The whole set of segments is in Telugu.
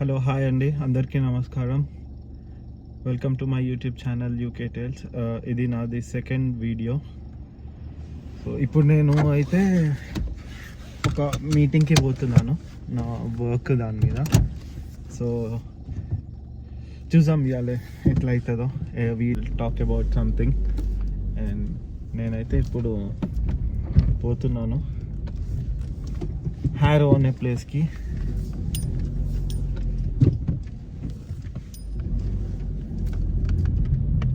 హలో హాయ్ అండి, అందరికీ నమస్కారం. Welcome to my YouTube channel UK tales. ఇది నాది సెకండ్ వీడియో. సో ఇప్పుడు నేను అయితే ఒక మీటింగ్కి పోతున్నాను, నా వర్క్ దాని మీద. సో చూసాం ఇవాళ ఎట్లా అవుతుందో. We'll talk about something. And నేనైతే ఇప్పుడు పోతున్నాను హ్యారో అనే ప్లేస్కి.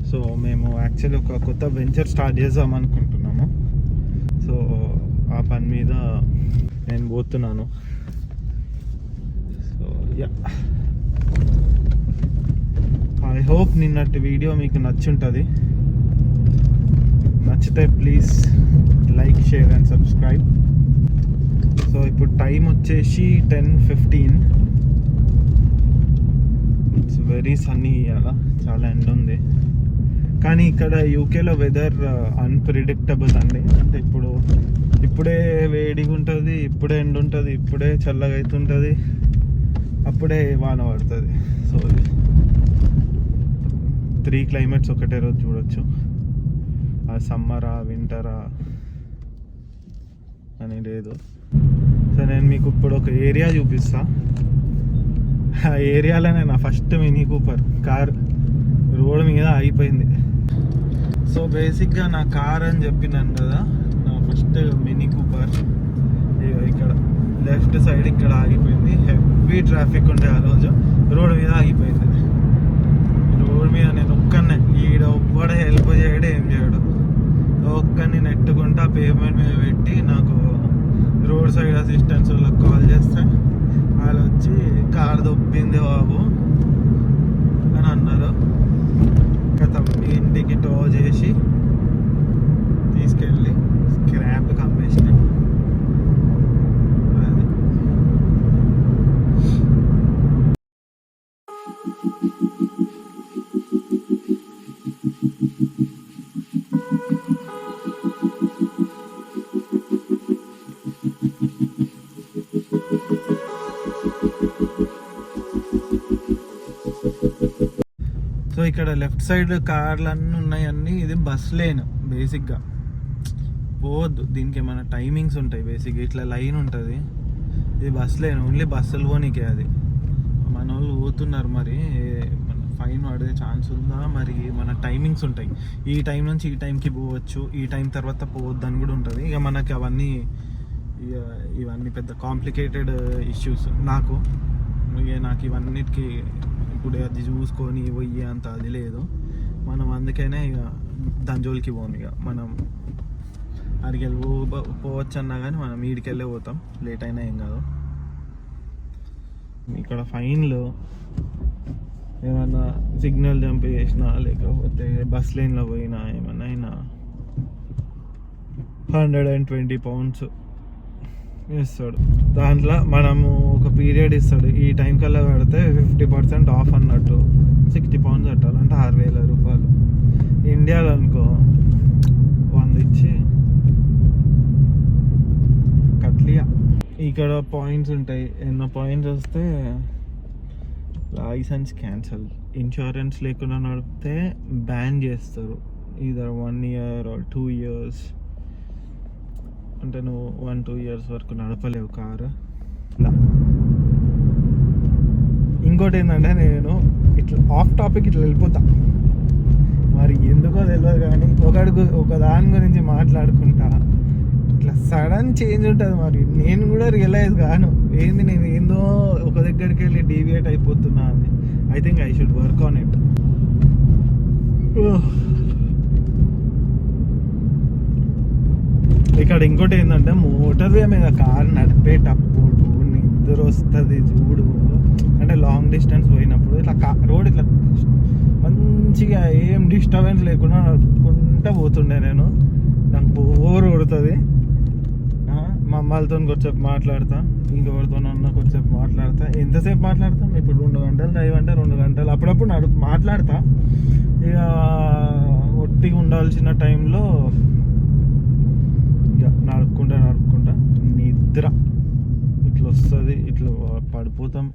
సో మేము యాక్చువల్లీ ఒక కొత్త వెంచర్ స్టార్ట్ చేద్దాం అనుకుంటున్నాము. సో ఆ పని మీద నేను పోతున్నాను. సో యా, ఐ హోప్ నిన్నటి వీడియో మీకు నచ్చుంటుంది. నచ్చితే please like, share and subscribe. So ఇప్పుడు టైం వచ్చేసి 10:15. It's very Sunny. ఇవాళ చాలా ఎండ ఉంది, కానీ ఇక్కడ యూకేలో వెదర్ అన్ప్రిడిక్టబుల్ అండి. అంటే ఇప్పుడే వేడిగా ఉంటుంది, ఇప్పుడే ఎండ ఉంటుంది, ఇప్పుడే చల్లగా అవుతుంటుంది, అప్పుడే వాన పడుతుంది. సో 3 క్లైమేట్స్ ఒకటే రోజు చూడొచ్చు. ఆ సమ్మరా వింటరా అని లేదు. సో నేను మీకు ఇప్పుడు ఒక ఏరియా చూపిస్తా. ఆ ఏరియాలోనే నా first mini Cooper car road మీద ఆగిపోయింది. సో బేసిక్గా నా కార్ అని చెప్పినాను కదా, నా ఫస్ట్ మినీ కూపర్ ఇక్కడ లెఫ్ట్ సైడ్ ఇక్కడ ఆగిపోయింది. హెవీ ట్రాఫిక్ ఉండే ఆ రోజు, రోడ్ మీద ఆగిపోయింది. రోడ్ మీద నేను ఒక్కనే, ఒక్కడే హెల్ప్ చేయడు, ఏం చేయడు. ఒక్కడిని నెట్టుకుంటా పేమెంట్ మీద పెట్టి నాకు రోడ్ సైడ్ అసిస్టెంట్స్ వాళ్ళకి కాల్ చేస్తే వాళ్ళు వచ్చి కార్ దొబ్బింది బాబు అని అన్నారు. కథం ఇంటికి టో చేసి తీసుకెళ్ళి స్క్రాప్ కమ్మేసిన. సో ఇక్కడ లెఫ్ట్ సైడ్ కార్లు అన్నీ ఉన్నాయన్నీ. ఇది బస్ లేన్. బేసిక్గా పోవద్దు, దీనికి ఏమైనా టైమింగ్స్ ఉంటాయి. బేసిక్గా ఇట్లా లైన్ ఉంటుంది. ఇది బస్ లేన్, ఓన్లీ బస్సులు పోనీకే. అది మన వాళ్ళు పోతున్నారు, మరి మన ఫైన్ పడే ఛాన్స్ ఉందా? మరి మన టైమింగ్స్ ఉంటాయి. ఈ టైం నుంచి ఈ టైంకి పోవచ్చు, ఈ టైం తర్వాత పోవద్దు అని కూడా ఉంటుంది. ఇక మనకి ఇవన్నీ పెద్ద కాంప్లికేటెడ్ ఇష్యూస్ నాకు ఇవన్నిటికీ ఇప్పుడు అది చూసుకొని పోయి అంత అది లేదు. మనం అందుకనే ఇక దాని జోలికి పోము. ఇక మనం అడికెళ్ళి పోవచ్చు అన్నా కానీ మనం ఈడికెళ్ళే పోతాం, లేట్ అయినా ఏం కాదు. ఇక్కడ ఫైన్లు ఏమన్నా సిగ్నల్ జంప్ చేసినా, లేకపోతే బస్ లైన్లో పోయినా, ఏమన్నా అయినా £120 ఇస్తాడు. దాంట్లో మనము ఒక పీరియడ్ ఇస్తాడు, ఈ టైం కల్లా కడితే 50% ఆఫ్ అన్నట్టు. £60 కట్టాలి, అంటే 6,000 రూపాయలు. ఇండియాలో అనుకో 100 ఇచ్చి కట్లియా. ఇక్కడ పాయింట్స్ ఉంటాయి, ఎన్నో పాయింట్స్ వస్తే లైసెన్స్ క్యాన్సల్. ఇన్సూరెన్స్ లేకుండా నడిపితే బ్యాన్ చేస్తారు, ఈదర్ 1 year or 2 years. అంటే నువ్వు 1-2 years వరకు నడపలేవు కారు. ఇంకోటి ఏంటంటే, నేను ఇట్లా ఆఫ్ టాపిక్ ఇట్లా వెళ్ళిపోతా, మరి ఎందుకో తెలియదు. కానీ ఒక దాని గురించి మాట్లాడుకుంటా, ఇట్లా సడన్ చేంజ్ ఉంటుంది. మరి నేను కూడా రియలైజ్ కాను నేను ఏందో ఒక దగ్గరికి వెళ్ళి డీవియేట్ అయిపోతున్నా అని. I think I should work on it. ఇక్కడ ఇంకోటి ఏంటంటే, మోటార్ వే మీద కార్ నడిపేటప్పుడు నిద్ర వస్తుంది చూడు. అంటే లాంగ్ డిస్టెన్స్ పోయినప్పుడు ఇట్లా రోడ్ ఇట్లా మంచిగా ఏం డిస్టర్బెన్స్ లేకుండా నడుపుకుంటూ పోతుండే నేను. నాకు బోర్ కొడుతుంది. మా అమ్మాయిలతో కొంచెంసేపు మాట్లాడతా, ఇంకెవరితో అన్న కొంచెంసేపు మాట్లాడతా. ఎంతసేపు మాట్లాడతాం? ఇప్పుడు 2 గంటలు డ్రైవ్ అంటే 2 గంటలు. అప్పుడప్పుడు మాట్లాడతా. ఇక ఒట్టిగా ఉండాల్సిన టైంలో ఇక నడుపుకుంటా నిద్ర ఇట్లా వస్తుంది, ఇట్లా పడిపోతాం.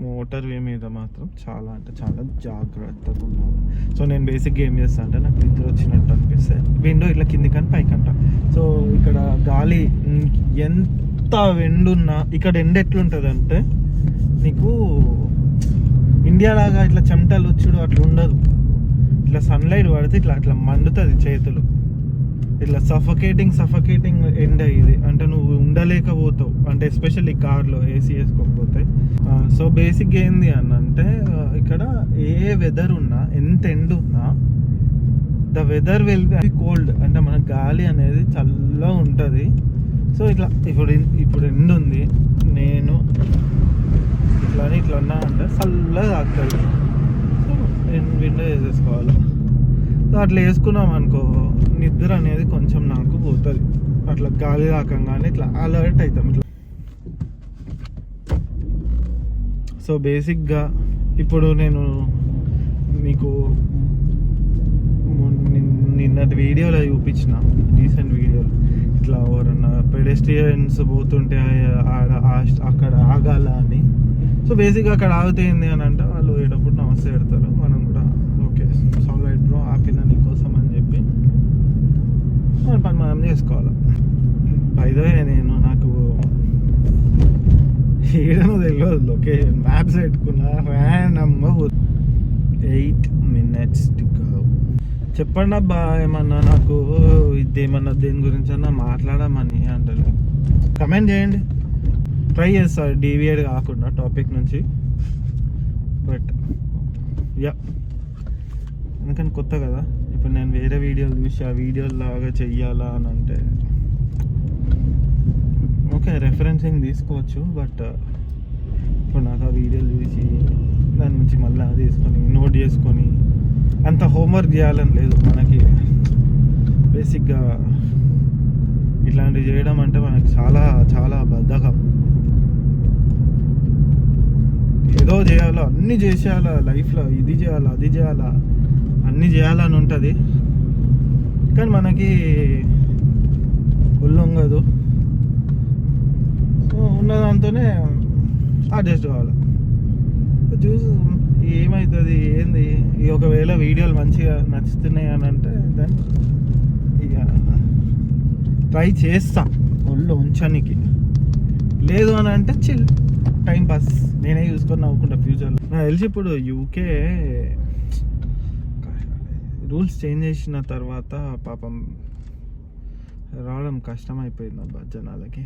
మోటార్ వే మీద మాత్రం చాలా అంటే చాలా జాగ్రత్తగా ఉండాలి. సో నేను బేసిక్గా ఏం చేస్తాను అంటే నాకు నిద్ర వచ్చినట్టు అనిపిస్తే విండో ఇట్లా కిందికని పైకంట. సో ఇక్కడ గాలి ఎంత ఎండున్నా ఇక్కడ ఎండ ఎట్లుంటుంది అంటే నీకు ఇండియా లాగా ఇట్లా చెమటలు వచ్చుడు అట్లా ఉండదు. ఇట్లా సన్లైట్ పడితే ఇట్లా అట్లా మండుతుంది చేతులు, ఇట్లా సఫకేటింగ్ ఎండ ఇది. అంటే నువ్వు ఉండలేకపోతావు, అంటే ఎస్పెషల్లీ కార్లో ఏసీ వేసుకోకపోతే. సో బేసిక్గా ఏంది అని అంటే ఇక్కడ ఏ వెదర్ ఉన్నా ఎంత ఎండ ఉన్నా the weather will be cold, అంటే మన గాలి అనేది చల్లగా ఉంటుంది. సో ఇట్లా ఇప్పుడు ఎండ ఉంది, నేను ఇట్లా ఉన్నా అంటే చల్లగా తాకుతుంది. సో నేను విండో వేసేసుకోవాలి. సో అట్లా వేసుకున్నాం అనుకో నిద్ర అనేది కొంచెం నాకు పోతుంది. అట్లా గాలి తాకంగానే ఇట్లా అలర్ట్ అవుతాం ఇట్లా. సో బేసిక్గా ఇప్పుడు నేను మీకు నిన్నటి వీడియోలో చూపించిన, రీసెంట్ వీడియోలో ఇట్లా ఎవరన్నా పెడెస్ట్రియన్స్ పోతుంటే అక్కడ ఆగాల అని. సో బేసిక్గా అక్కడ ఆగుతేంది అని అంటే వాళ్ళు పోయేటప్పుడు నమస్తే పెడతారు, మనం కూడా ఓకే సాల్ రైట్ బ్రో ఆపిన నీకోసం అని చెప్పి మన పని మనం చేసుకోవాలి. బైదే నేను నాకు ఏడనో తెలియదు లొకేషన్, మ్యాప్స్ పెట్టుకున్నా ర్యాండమ్గా 8 minutes to go. చెప్పండి అబ్బా ఏమన్నా నాకు ఇదేమన్నా దేని గురించి అన్నా మాట్లాడమని అంటారు, కమెంట్ చేయండి. ట్రై చేస్తారు డీవియేట్ కాకుండా టాపిక్ నుంచి. బట్ యా ఎందుకని కొత్త కదా, ఇప్పుడు నేను వేరే వీడియోలు చూసి ఆ వీడియోలు లాగా చెయ్యాలా అని అంటే ఓకే రెఫరెన్సింగ్ తీసుకోవచ్చు. బట్ ఇప్పుడు నాకు ఆ వీడియోలు చూసి దాని నుంచి మళ్ళీ అది తీసుకొని నోట్ చేసుకొని అంత హోంవర్క్ చేయాలని లేదు మనకి. బేసిక్గా ఇట్లాంటివి చేయడం అంటే మనకి చాలా చాలా బద్ధకం. ఏదో చేయాలా, అన్నీ చేసేయాలా లైఫ్లో, ఇది చేయాలా అది చేయాలా అన్నీ చేయాలని ఉంటుంది. కానీ మనకి ఒళ్ళొంగదు. సో ఉన్న దాంతోనే అడ్జస్ట్ కావాలి. చూసి ఏమవుతుంది ఏంది, ఒకవేళ వీడియోలు మంచిగా నచ్చుతున్నాయి అని అంటే దాన్ని ఇక ట్రై చేస్తా ఒళ్ళు ఉంచడానికి. లేదు అని అంటే చిల్ టైం పాస్ నేనే చూసుకొని నవ్వుకుంటా ఫ్యూచర్లో. నాకు తెలిసి ఇప్పుడు యూకే రూల్స్ చేంజ్ చేసిన తర్వాత పాపం రావడం కష్టమైపోయింది అబ్బా జనాలకి.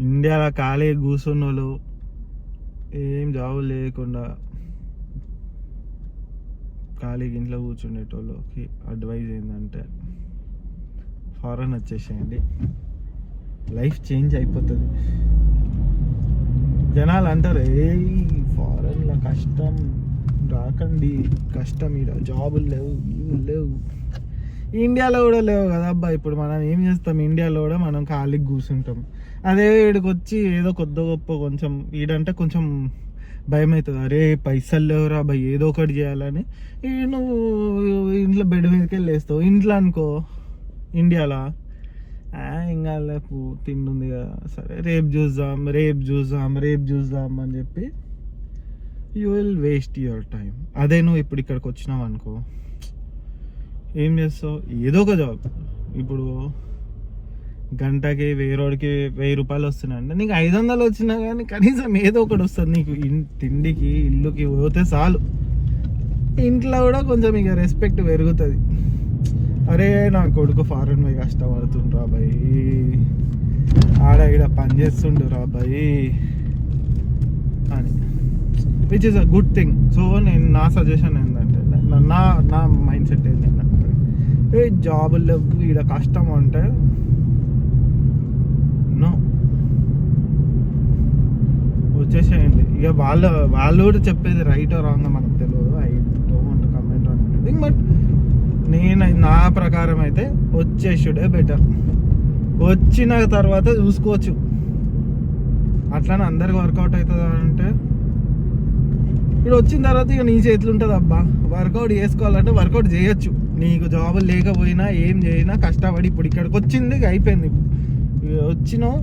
ఇండియాలో ఖాళీ కూర్చున్న వాళ్ళు ఏం జాబులు లేకుండా ఖాళీగా ఇంట్లో కూర్చుండేటోళ్ళకి అడ్వైజ్ ఏంటంటే ఫారెన్ వచ్చేసేయండి, లైఫ్ చేంజ్ అయిపోతుంది. జనాలు అంటారు ఏ ఫారెన్లో కష్టం, రాకండి కష్టం, ఇక్కడ జాబులు లేవు ఇవి లేవు. ఇండియాలో కూడా లేవు కదా అబ్బా. ఇప్పుడు మనం ఏం చేస్తాం, ఇండియాలో కూడా మనం ఖాళీగా కూర్చుంటాం. అదే ఈడికి వచ్చి ఏదో కొద్ది గొప్ప కొంచెం ఈడంటే కొంచెం భయం అవుతుంది, అరే పైసలు లేవురా భయ్ ఏదో ఒకటి చేయాలని. నువ్వు ఇంట్లో బెడ్ మీదకి వెళ్ళేస్తావు. ఇంట్లో అనుకో ఇండియాలో ఇంకా లేపు తింటుంది కదా, సరే రేపు చూద్దాం అని చెప్పి you will waste your time. అదే నువ్వు ఇప్పుడు ఇక్కడికి వచ్చినావు అనుకో ఏం చేస్తావు, ఏదో ఒక జాబ్. ఇప్పుడు గంటకి 1000 రూపాయలు వస్తున్నాయి అంటే నీకు 500 వచ్చినా కానీ కనీసం ఏదో ఒకటి వస్తుంది నీకు. తిండికి ఇల్లుకి పోతే చాలు. ఇంట్లో కూడా కొంచెం ఇక రెస్పెక్ట్ పెరుగుతుంది. అరే నా కొడుకు ఫారెన్ పోయి కష్టపడుతుండ్రా బాయ్, ఆడ ఈడ పని చేస్తుండ్రా బాయ్ అని, which is a good thing. So నేను నా సజెషన్ ఏంటంటే నా మైండ్ సెట్ ఏంటంటే ఏ జాబులు లేవు ఈడ కష్టం అంటే నో వచ్చేసేయండి. ఇక వాళ్ళు కూడా చెప్పేది రైట్ రాంగ్ మనకు తెలియదు. I don't comment on anything. But నా ప్రకారం అయితే వచ్చేసుడే బెటర్. వచ్చిన తర్వాత చూసుకోవచ్చు. అట్లానే అందరికి వర్కౌట్ అవుతుందా అంటే ఇప్పుడు వచ్చిన తర్వాత ఇక నీ చేతులు ఉంటుంది అబ్బా. వర్కౌట్ చేసుకోవాలంటే వర్కౌట్ చేయొచ్చు. నీకు జాబులు లేకపోయినా ఏం చేసినా కష్టపడి ఇప్పుడు ఇక్కడికి వచ్చింది అయిపోయింది. ఇక వచ్చినావు,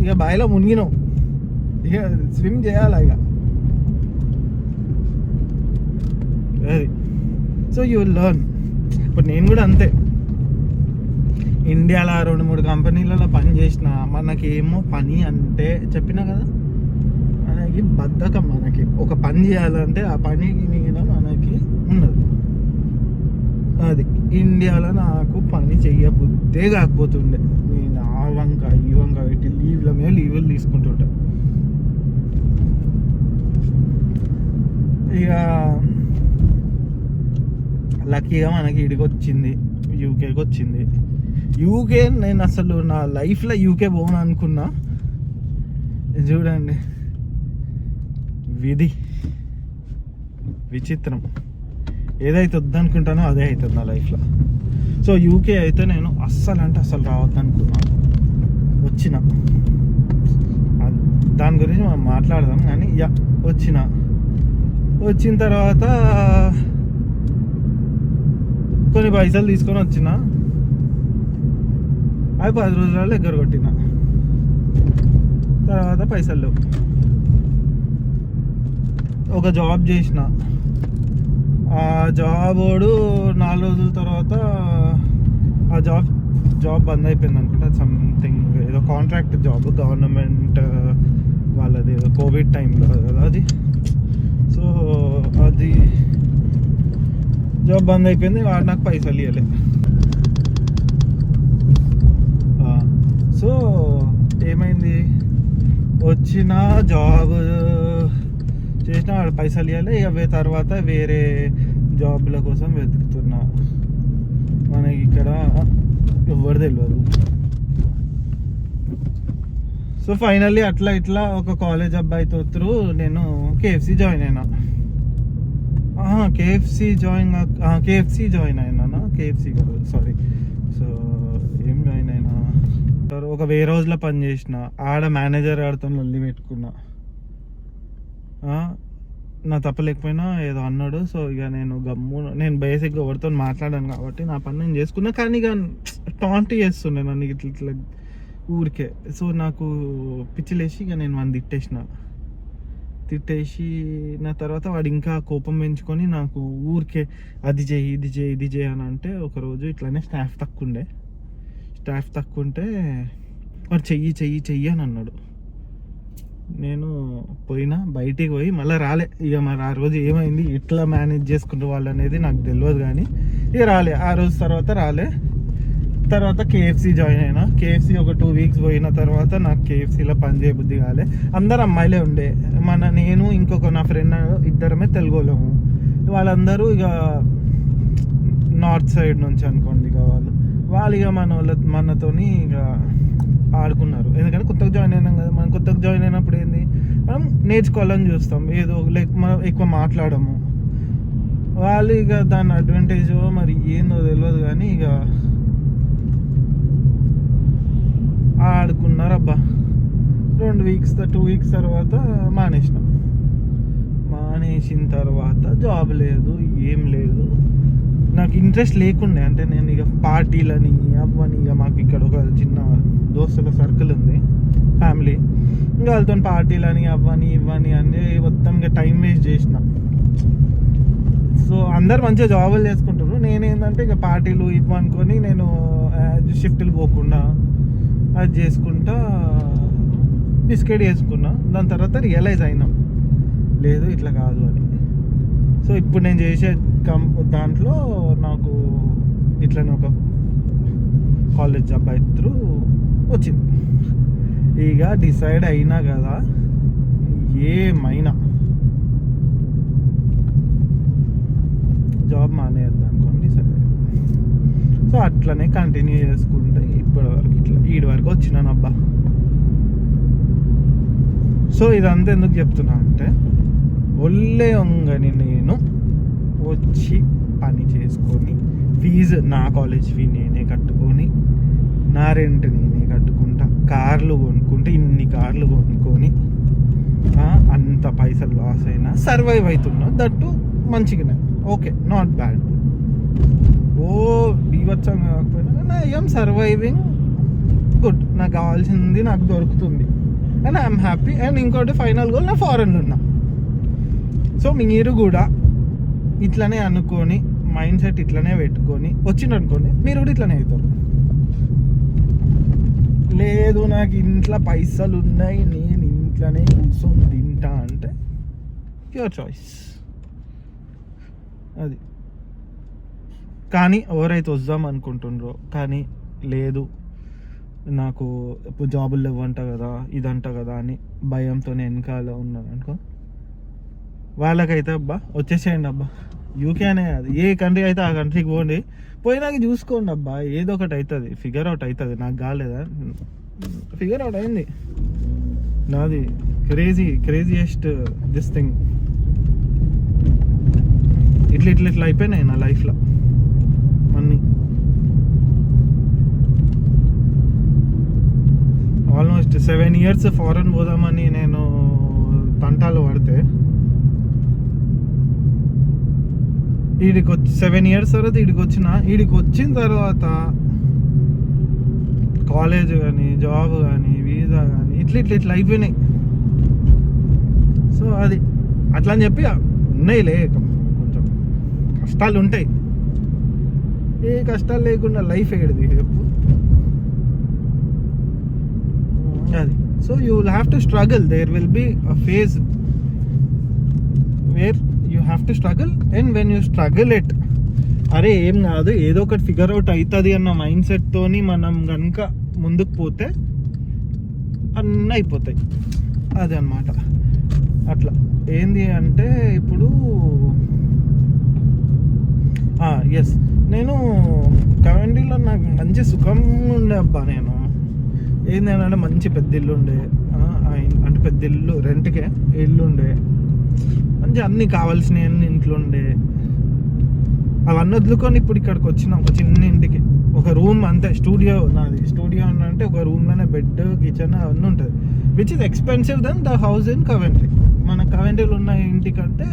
ఇక బావిలో మునిగినావు, ఇక స్విమ్ చేయాలి ఇక అది. So you will learn. ఇప్పుడు నేను కూడా అంతే, ఇండియాలో 2-3 కంపెనీలలో పని చేసిన, మనకేమో పని అంటే చెప్పినా కదా, మనకి బద్ధకం. మనకి ఒక పని చేయాలంటే ఆ పని మీద మనకి ఉండదు. అది ఇండియాలో నాకు పని చెయ్యబుద్దే కాకపోతుండే, నేను ఆ వంక ఈ వంక పెట్టి లీవ్ల మీద లీవులు తీసుకుంటుంటా. ఇక లక్కీగా మనకి ఇడికి వచ్చింది, యూకేకి వచ్చింది. యూకే నేను అసలు నా లైఫ్లో యూకే పోను అనుకున్నా, చూడండి విధి విచిత్రం. ఏదైతే వద్దనుకుంటానో అదే అవుతుంది నా లైఫ్లో. సో యూకే అయితే నేను అస్సలు అంటే అస్సలు రావద్దు అనుకున్నా, వచ్చిన. దాని గురించి మనం మాట్లాడదాం కానీ వచ్చిన తర్వాత కొన్ని పైసలు తీసుకొని వచ్చిన, అవి 10 రోజులలో ఎగ్గర కొట్టిన. తర్వాత పైసలు లేవు. ఒక జాబ్ చేసిన, ఆ జాబ్ 4 రోజుల తర్వాత ఆ జాబ్ బంద్ అయిపోయింది అనుకుంటా. సంథింగ్ ఏదో కాంట్రాక్ట్ జాబ్, గవర్నమెంట్ వాళ్ళది, కోవిడ్ టైంలో కదా అది. సో అది జాబ్ బంద్ అయిపోయింది, వాడు నాకు పైసలు ఇవ్వలే. సో ఏమైంది, వచ్చిన జాబ్ చేసిన, వాడు పైసలు ఇవ్వలే. ఇక తర్వాత వేరే జాబ్ల కోసం వెతుకుతున్నా. మనకి ఇక్కడ ఎవరు తెలియదు. సో ఫైనల్లీ అట్లా ఇట్లా ఒక కాలేజ్ అబ్బాయితో త్రూ నేను కేఎఫ్సి జాయిన్ అయినా. కేఎఫ్సి జాయిన్ అయినా, కేఎఫ్సి కాదు సారీ. సో ఏం జాయిన్ అయినా, ఒక వేరే రోజులో పని చేసిన, ఆడ మేనేజర్ ఆడితో లొల్లి పెట్టుకున్నా. నా తప్పలేకపోయినా ఏదో అన్నాడు. సో ఇక నేను బేసిక్గా ఎవరితో మాట్లాడాను కాబట్టి నా పని నేను చేసుకున్నా. కానీ ఇక టాంట్ చేస్తుండే నన్ను ఇట్లా ఊరికే. సో నాకు పిచ్చిలేసి ఇక నేను వాడిని తిట్టేసి నా తర్వాత వాడు ఇంకా కోపం పెంచుకొని నాకు ఊరికే అది చేయి ఇది చేయి అని అంటే, ఒకరోజు ఇట్లానే స్టాఫ్ తక్కువ ఉంటే వాడు చెయ్యి అని అన్నాడు. నేను బయటికి పోయి మళ్ళీ రాలే. ఇక మరి ఆ రోజు ఏమైంది, ఎట్లా మేనేజ్ చేసుకుంటూ వాళ్ళు అనేది నాకు తెలియదు. కానీ ఇక రాలే ఆ రోజు. తర్వాత కేఎఫ్సి జాయిన్ అయినా. కేఎఫ్సి ఒక 2 వీక్స్ పోయిన తర్వాత నాకు కేఎఫ్సీలో పని చేయబుద్ధి కాలే. అందరు అమ్మాయిలే ఉండే, నేను ఇంకొక నా ఫ్రెండ్ ఇద్దరమే తెలుగోళ్ళము. వాళ్ళందరూ ఇక నార్త్ సైడ్ నుంచి అనుకోండి. ఇక వాళ్ళు ఇక మనతోని ఇక ఆడుకున్నారు. ఎందుకంటే కొత్తగా జాయిన్ అయినాం కదా. మనం కొత్తగా జాయిన్ అయినప్పుడు ఏంది, మనం నేర్చుకోవాలని చూస్తాం, ఏదో మనం ఎక్కువ మాట్లాడము. వాళ్ళు ఇక దాని అడ్వాంటేజ్ మరి ఏందో తెలియదు కానీ ఇక ఆడుకున్నారు. అబ్బా 2 వీక్స్ తర్వాత మానేసిన తర్వాత జాబ్ లేదు, ఏం లేదు. నాకు ఇంట్రెస్ట్ లేకుండే. అంటే నేను ఇక పార్టీలని అవ్వని, ఇక మాకు ఇక్కడ ఒక చిన్న దోస్తుల సర్కిల్ ఉంది, ఫ్యామిలీ. ఇంకా వాళ్ళతో పార్టీలని ఇవ్వని అని మొత్తం ఇక టైం వేస్ట్ చేసిన. సో అందరు మంచిగా జాబులు చేసుకుంటారు, నేనేంటంటే ఇక పార్టీలు ఇవ్వనుకొని నేను షిఫ్ట్లు పోకుండా అది చేసుకుంటా బిస్కెట్ చేసుకున్నా. దాని తర్వాత రియలైజ్ అయినాం, లేదు ఇట్లా కాదు అని. సో ఇప్పుడు నేను చేసే దాంట్లో నాకు ఇట్లనే ఒక కాలేజ్ అబ్బాయి త్రూ వచ్చింది. ఇక డిసైడ్ అయినా కదా, ఏమైనా జాబ్ మానేయద్దు అనుకోండి డిసైడ్ అయ్యింది. సో అట్లనే కంటిన్యూ చేసుకుంటే ఇప్పటివరకు ఈడి వరకు వచ్చినాను అబ్బా. సో ఇదంతా ఎందుకు చెప్తున్నా అంటే, ఒళ్ళే వంగని నేను వచ్చి పని చేసుకొని, ఫీజు నా కాలేజ్ ఫీ నేనే కట్టుకొని, నా రెంట్ నేనే కట్టుకుంటా, కార్లు కొనుక్కుంటే ఇన్ని కార్లు కొనుక్కొని అంత పైసలు లాస్ అయినా సర్వైవ్ అవుతున్నా. దట్టు మంచిగానే, ఓకే, నాట్ బ్యాడ్. బీభత్సంగా కాకపోయినా ఐఎమ్ సర్వైవింగ్ గుడ్, నాకు కావాల్సింది నాకు దొరుకుతుంది అండ్ ఐఎమ్ హ్యాపీ. అండ్ ఇంకోటి ఫైనల్ గోల్, నా ఫారెన్లో ఉన్నా. సో మీరు కూడా ఇట్లనే అనుకొని మైండ్ సెట్ ఇట్లనే పెట్టుకొని వచ్చిందనుకోండి, మీరు కూడా ఇట్లనే అవుతారు. లేదు నాకు ఇంట్లో పైసలు ఉన్నాయి, నేను ఇంట్లోనే కూర్చొని తింటా అంటే యువర్ చాయిస్ అది. కానీ ఎవరైతే వద్దాం అనుకుంటుండ్రో కానీ లేదు నాకు జాబులు ఇవ్వంట కదా ఇదంట కదా అని భయంతో వెనకాల ఉన్నాను అనుకో, వాళ్ళకైతే అబ్బా వచ్చేసేయండి అబ్బా, యూకే అనే అది ఏ కంట్రీ అయితే ఆ కంట్రీకి పోండి, పోయినాక చూసుకోండి అబ్బా, ఏదో ఒకటి అవుతుంది, ఫిగర్ అవుట్ అవుతుంది. నాకు కాలేదా, ఫిగర్ అవుట్ అయింది నాది. క్రేజియెస్ట్ దిస్ థింగ్ ఇట్లా అయిపోయినాయి నా లైఫ్లో అన్నీ. ఆల్మోస్ట్ 7 years ఫారెన్ పోదామని నేను తంటాలు పడితే ఈడికి వచ్చి 7 years తర్వాత ఈడికి వచ్చిన తర్వాత కాలేజ్ కానీ జాబ్ కానీ వీసా కానీ ఇట్లా అయిపోయినాయి. సో అది అట్లా అని చెప్పి ఉన్నాయిలే కొంచెం కష్టాలు ఉంటాయి, ఏ కష్టాలు లేకుండా లైఫ్ ఏడిది చెప్పు అది. So you will have to struggle, there will be a phase where you have to struggle. And when you struggle it, అరే ఏం కాదు ఏదో ఒకటి ఫిగర్ అవుట్ అవుతుంది అన్న మైండ్ సెట్తోని మనం కనుక ముందుకు పోతే అన్నీ అయిపోతాయి. అది అన్నమాట. అట్లా ఏంది అంటే ఇప్పుడు ఎస్ నేను కవెండీలో నాకు మంచి సుఖం ఉండే అబ్బా. నేను ఏంది అంటే మంచి పెద్ద ఇల్లు ఉండే, అంటే పెద్ద ఇల్లు రెంట్కే ఇల్లు ఉండే, మంచి అన్నీ కావాల్సినవి అన్ని ఇంట్లో ఉండే. అవన్నీ వదులుకొని ఇప్పుడు ఇక్కడికి వచ్చిన ఒక చిన్న ఇంటికి, ఒక రూమ్ అంతే, స్టూడియో నాది. స్టూడియో అంటే ఒక రూమ్లోనే బెడ్ కిచెన్ అవన్నీ ఉంటుంది, which is expensive then the house in Coventry. మన కవెంట్రీలో ఉన్న ఇంటికంటే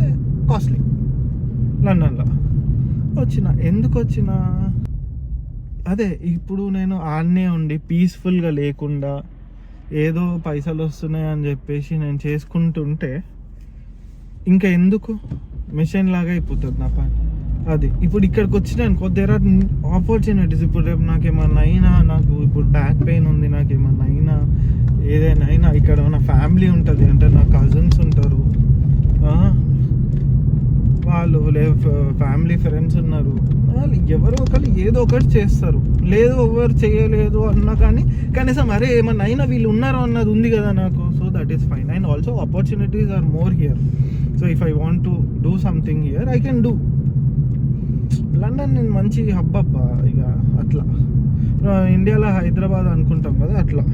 కాస్ట్లీ. లండన్లో ఎందుకు వచ్చిన అదే ఇప్పుడు నేను ఆడనే ఉండి పీస్ఫుల్గా లేకుండా ఏదో పైసలు వస్తున్నాయి అని చెప్పేసి నేను చేసుకుంటుంటే ఇంకా ఎందుకు మిషన్ లాగా అయిపోతుంది నా పని. అది ఇప్పుడు ఇక్కడికి వచ్చినాను, దేర్ ఆర్ ఆపర్చునిటీస్. ఇప్పుడు రేపు నాకేమన్నా అయినా, నాకు ఇప్పుడు బ్యాక్ పెయిన్ ఉంది, నాకేమన్నా అయినా ఏదైనా అయినా ఇక్కడ నా ఫ్యామిలీ ఉంటుంది, అంటే నా కజిన్స్ ఉంటారు, వాళ్ళు ఫ్యామిలీ ఫ్రెండ్స్ ఉన్నారు, వాళ్ళు ఎవరో ఒకరు ఏదో ఒకటి చేస్తారు. లేదు ఎవరు చేయలేదు అన్నా కానీ కనీసం అరే ఏమన్నా అయినా వీళ్ళు ఉన్నారో అన్నది ఉంది కదా నాకు. So that is fine. And also opportunities are more here. So if I want to do something here I can do. London నేను మంచి హబ్ అబ్బా. ఇక అట్లా ఇండియాలో హైదరాబాద్ అనుకుంటాం కదా అట్లా.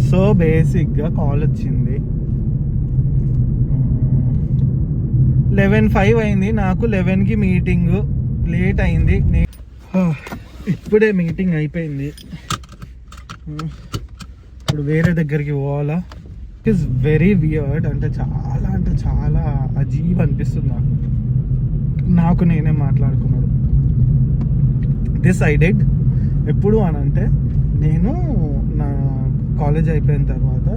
సో బేసిక్గా కాల్ వచ్చింది 11:05 అయింది, నాకు 11కి మీటింగ్ లేట్ అయింది. ఇప్పుడే మీటింగ్ అయిపోయింది, ఇప్పుడు వేరే దగ్గరికి పోవాలా. ఇట్ ఈస్ వెరీ వియర్డ్, అంటే చాలా అజీబ్ అనిపిస్తుంది నాకు నేనే మాట్లాడుకున్నాడు. డిసైడెడ్ ఎప్పుడు అని అంటే, నేను నా కాలేజ్ అయిపోయిన తర్వాత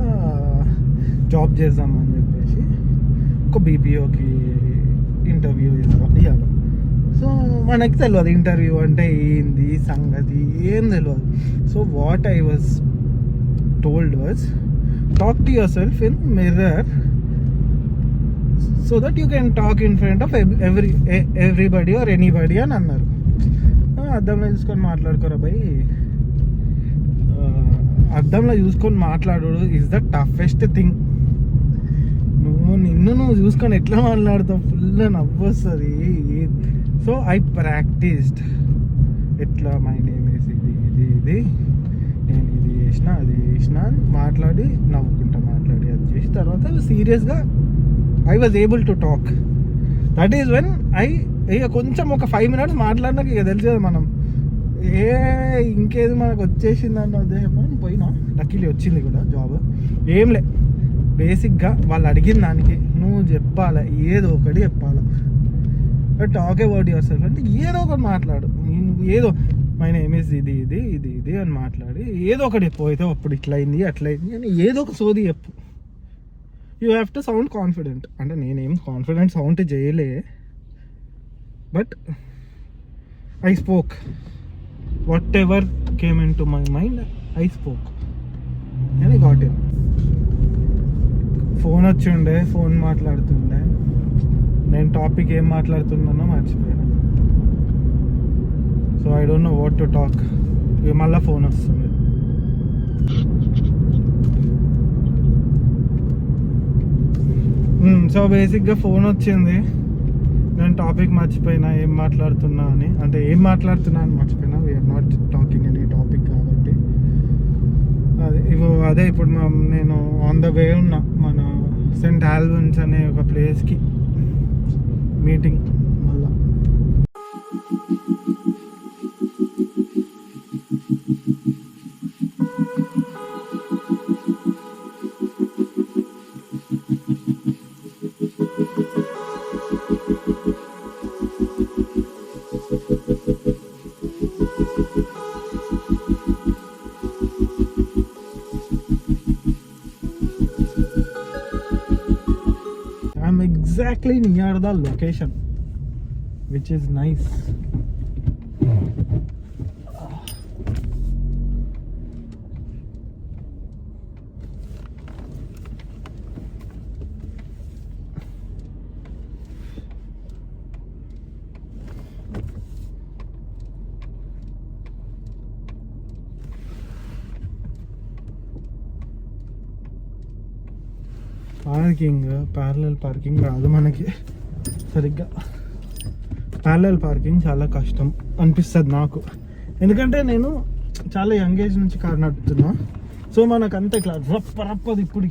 జాబ్ చేద్దామని చెప్పేసి ఒక బీపీఓకి ఇంటర్వ్యూ ఇవ్వాలి. సో మనకి తెలియదు ఇంటర్వ్యూ అంటే ఏంది సంగతి ఏం తెలియదు. So what I was told was talk to your self in mirror so that you can talk in front of everybody or anybody అని అన్నారు. అద్దంలో చూసుకొని మాట్లాడుకోరా భయ్, అద్దంలో చూసుకొని మాట్లాడు ఈజ్ ద టఫెస్ట్ థింగ్. నువ్వు చూసుకొని ఎట్లా మాట్లాడతావు, ఫుల్ నవ్వు వస్తుంది. సో ఐ ప్రాక్టీస్డ్ ఎట్లా మై నేమ్ వేసి ఇది నేను ఇది చేసిన అది చేసిన మాట్లాడి నవ్వుకుంటా మాట్లాడి అది చేసిన తర్వాత సీరియస్గా I was able to talk. That is when ఇక కొంచెం ఒక 5 minutes మాట్లాడినాక ఇక తెలుసు కదా మనం ఇంకేది మనకు వచ్చేసింది అన్న ఉద్దేశం పోయినా. లక్కీలీ వచ్చింది కూడా జాబ్. ఏంలే, బేసిక్గా వాళ్ళు అడిగిన దానికి నువ్వు చెప్పాలి, ఏదో ఒకటి చెప్పాలి. టాక్ అబౌట్ యువర్ సెల్ఫ్ అంటే ఏదో ఒకటి మాట్లాడు. ఏదో మై నేమ్ ఇస్ ఇది ఇది ఇది ఇది అని మాట్లాడి ఏదో ఒకటి చెప్పు, అయితే అప్పుడు ఇట్లా అయింది అట్లా అయింది అని ఏదో ఒక సోది చెప్పు. You have to sound confident. అంటే నేనేం కాన్ఫిడెంట్ సౌండ్ చేయలే, but I spoke what ever came in to my mind, I spoke అని గాట్ ఇన్. ఫోన్ వచ్చి ఉండే, ఫోన్ మాట్లాడుతుండే, నేను టాపిక్ ఏం మాట్లాడుతున్నానో మర్చిపోయాను. So I don't know what to talk. ఇక మళ్ళీ ఫోన్ వస్తుంది. సో బేసిక్గా ఫోన్ వచ్చింది, నేను టాపిక్ మర్చిపోయినా ఏం మాట్లాడుతున్నా అని. అంటే ఏం మాట్లాడుతున్నా అని మర్చిపోయినా. We're not talking any topic కాబట్టి అదే ఇప్పుడు నేను ఆన్ ద వే ఉన్నా మన సెంట్ ఆల్బన్స్ అనే ఒక ప్లేస్కి మీటింగ్. మళ్ళా I'm exactly near the location, which is nice. Parallel parking రాదు మనకి సరిగ్గా. ప్యారలల్ పార్కింగ్ చాలా కష్టం అనిపిస్తుంది నాకు, ఎందుకంటే నేను చాలా యంగ్ ఏజ్ నుంచి కార్ నడుపుతున్నా. సో మనకంతా ఇట్లా రప్పది ఇప్పుడు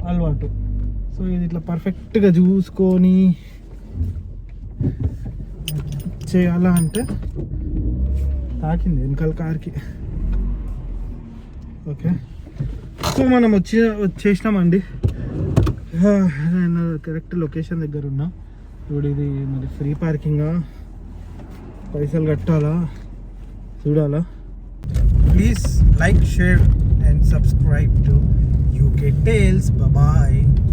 అలవాటు. సో ఇది ఇట్లా పర్ఫెక్ట్గా చూసుకొని చేయాలా అంటే తాకింది వెనకాల కార్కి. ఓకే, సో మనం వచ్చేసినామండి. నేను కరెక్ట్ లొకేషన్ దగ్గర ఉన్నా. ఇప్పుడు ఇది మరి ఫ్రీ పార్కింగా, పైసలు కట్టాలా చూడాలా. Please like, share and subscribe to UK Tales. Bye bye.